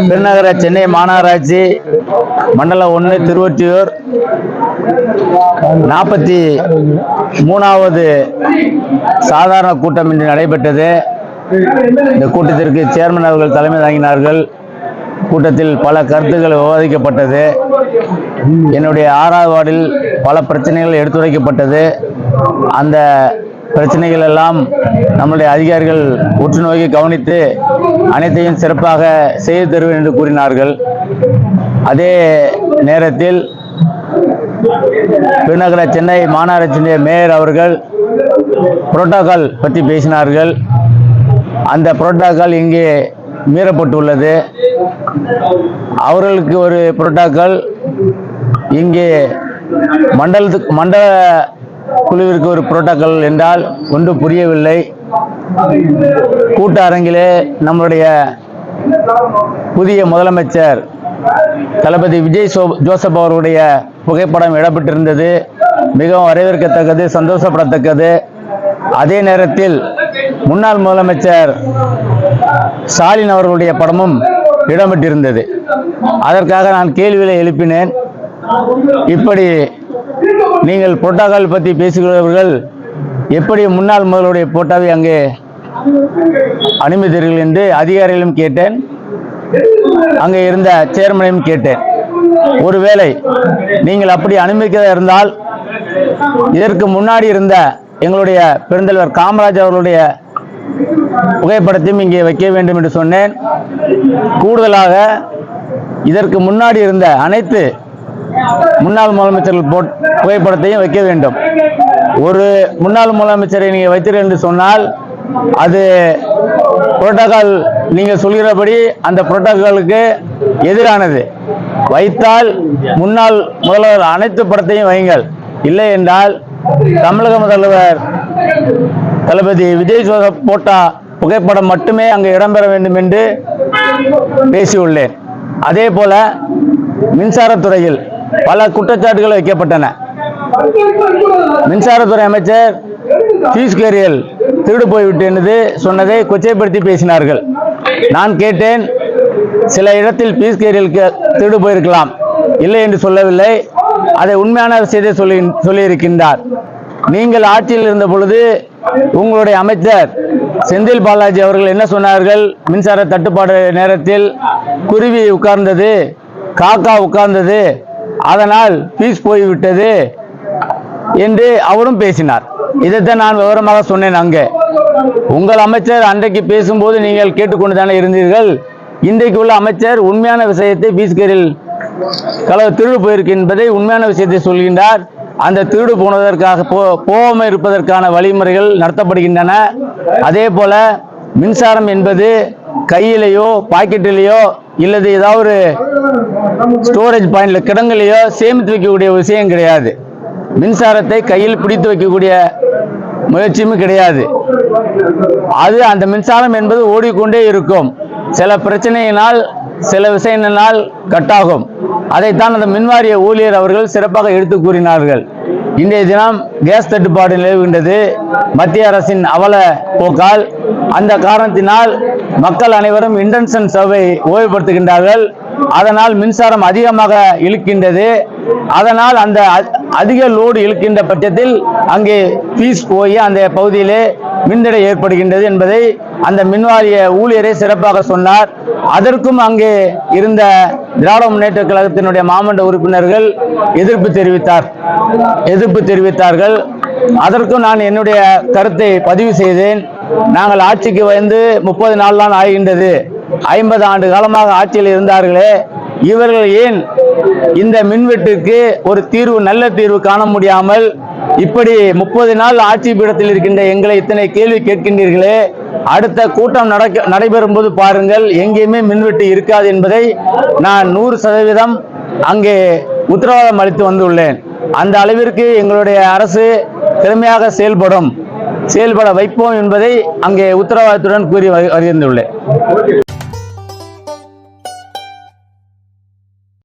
பெருநகர சென்னை மாநகராட்சி மண்டலம் 1 திருவொற்றியூர் 43வது சாதாரண கூட்டம் இன்று நடைபெற்றது. இந்த கூட்டத்திற்கு சேர்மன் அவர்கள் தலைமை தாங்கினார்கள். கூட்டத்தில் பல கருத்துக்கள் விவாதிக்கப்பட்டது. என்னுடைய 6வது வார்டில் பல பிரச்சனைகள் எடுத்துரைக்கப்பட்டது. அந்த பிரச்சனைகள் எல்லாம் நம்முடைய அதிகாரிகள் உற்று நோக்கி கவனித்து அனைத்தையும் சிறப்பாக செய்து தருவேன் என்று கூறினார்கள். அதே நேரத்தில் பெருநகர சென்னை மாநகராட்சி மேயர் அவர்கள் புரோட்டோகால் பற்றி பேசினார்கள். அந்த புரோட்டோகால் இங்கே மீறப்பட்டுள்ளது. அவர்களுக்கு ஒரு புரோட்டோகால், இங்கே மண்டல குழுவிற்கு ஒரு புரோட்டோகால் என்றால் ஒன்று புரியவில்லை. கூட்ட அரங்கிலே நம்முடைய புதிய முதலமைச்சர் தளபதி விஜய் ஜோசப் அவர்களுடைய புகைப்படம் இடம்பெற்றிருந்தது. மிகவும் வரவேற்கத்தக்கது, சந்தோஷப்படத்தக்கது. அதே நேரத்தில் முன்னாள் முதலமைச்சர் ஸ்டாலின் அவர்களுடைய படமும் இடம்பெற்றிருந்தது. அதற்காக நான் கேள்விகளை எழுப்பினேன். இப்படி நீங்கள் புரோட்டோகால் பற்றி பேசுகிறவர்கள் எப்படி முன்னாள் முதல்வருடைய போட்டோவை அங்கே அனுமதித்தீர்கள் என்று அதிகாரிகளும் கேட்டேன், அங்கே இருந்த சேர்மனையும் கேட்டேன். ஒருவேளை நீங்கள் அப்படி அனுமதிக்கிறதா இருந்தால் இதற்கு முன்னாடி இருந்த எங்களுடைய பெருந்தலைவர் காமராஜர் அவர்களுடைய புகைப்படத்தையும் இங்கே வைக்க வேண்டும் என்று சொன்னேன். கூடுதலாக இதற்கு முன்னாடி இருந்த அனைத்து முன்னாள் முதலமைச்சர்கள் புகைப்படத்தையும் வைக்க வேண்டும். ஒரு முன்னாள் முதலமைச்சரை நீங்கள் வைத்தீர்கள் என்று சொன்னால் அது புரோட்டோகால் நீங்கள் சொல்கிறபடி அந்த புரோட்டோகாலுக்கு எதிரானது. வைத்தால் முன்னாள் முதல்வர் அனைத்து படத்தையும் வையுங்கள். இல்லை என்றால் தமிழக முதல்வர் தளபதி விஜய் ஜோசப் போட்டா புகைப்படம் மட்டுமே அங்கு இடம்பெற வேண்டும் என்று பேசியுள்ளேன். அதே போல மின்சாரத்துறையில் பல குற்றச்சாட்டுகள் வைக்கப்பட்டன. மின்சாரத்துறை அமைச்சர் பீஸ் கேரியல் திருடு போய்விட்டு என்று சொன்னதை கொச்சைப்படுத்தி பேசினார்கள். நான் கேட்டேன், சில இடத்தில் பீஸ் கேரியல் திருடு போயிருக்கலாம், இல்லை என்று சொல்லவில்லை. அதை உண்மையான விஷயத்தை சொல்லியிருக்கின்றார். நீங்கள் ஆட்சியில் இருந்த பொழுது உங்களுடைய அமைச்சர் செந்தில் பாலாஜி அவர்கள் என்ன சொன்னார்கள்? மின்சார தட்டுப்பாடு நேரத்தில் குருவி உட்கார்ந்தது, காக்கா உட்கார்ந்தது, அதனால் பீஸ் போய்விட்டது என்று அவரும் பேசினார். இதைத்தான் நான் விவரமாக சொன்னேன். அங்கே உங்கள் அமைச்சர் அன்றைக்கு பேசும்போது நீங்கள் கேட்டுக்கொண்டு தானே இருந்தீர்கள். இன்றைக்கு உள்ள அமைச்சர் உண்மையான விஷயத்தை பீஸ் கேரில் திருடு போயிருக்கு என்பதை உண்மையான விஷயத்தை சொல்கின்றார். அந்த திருடு போனதற்காக போகாமல் இருப்பதற்கான வழிமுறைகள் நடத்தப்படுகின்றன. அதே போல மின்சாரம் என்பது கையிலேயோ பாக்கெட்டிலேயோ இல்லது ஏதாவது ஸ்டோரேஜ் பாயிண்ட்ல கிடங்குலையோ சேமித்து வைக்கக்கூடிய விஷயம் கிடையாது. மின்சாரத்தை கையில் பிடித்து வைக்கக்கூடிய முயற்சியும் கிடையாது. அது அந்த மின்சாரம் என்பது ஓடிக்கொண்டே இருக்கும். சில பிரச்சனையினால் சில விஷயங்களால் கட்டாகும். அதைத்தான் அந்த மின்வாரிய ஊழியர் அவர்கள் சிறப்பாக எடுத்து கூறினார்கள். இன்றைய தினம் கேஸ் தட்டுப்பாடு நிலவுகின்றது. மத்திய அரசின் அவல போக்கால் அந்த காரணத்தினால் மக்கள் அனைவரும் இண்டக்ஷன் ஸ்டவ்வை உபயோகப்படுத்துகின்றார்கள். அதனால் மின்சாரம் அதிகமாக இழுக்கின்றது. அதனால் அந்த அதிக லோடு இழுக்கின்ற பட்சத்தில் அங்கே பீஸ் போய் அந்த பகுதியிலே மின்தடை ஏற்படுகின்றது என்பதை அந்த மின்வாரிய ஊழியரை சிறப்பாக சொன்னார். அதற்கும் அங்கே இருந்த திராவிட முன்னேற்ற கழகத்தினுடைய மாமன்ற உறுப்பினர்கள் எதிர்ப்பு தெரிவித்தார்கள். அதற்கும் நான் என்னுடைய கருத்தை பதிவு செய்தேன். நாங்கள் ஆட்சிக்கு வந்து 30 நாள் தான் ஆகின்றது. 50 ஆண்டு காலமாக ஆட்சியில் இருந்தார்களே, இவர்கள் ஏன் இந்த மின்வெட்டுக்கு ஒரு தீர்வு, நல்ல தீர்வு காண முடியாமல் இப்படி 30 நாள் ஆட்சி பீடத்தில் இருக்கின்ற எங்களை இத்தனை கேள்வி கேட்கின்றீர்களே? அடுத்த கூட்டம் நடைபெறும் போது பாருங்கள், எங்கேயுமே மின்வெட்டு இருக்காது என்பதை நான் 100% அங்கே உத்தரவாதம் அளித்து வந்துள்ளேன். அந்த அளவிற்கு எங்களுடைய அரசு திறமையாக செயல்பட வைப்போம் என்பதை அங்கே உத்தரவாதத்துடன் கூறி வருகின்றேன்.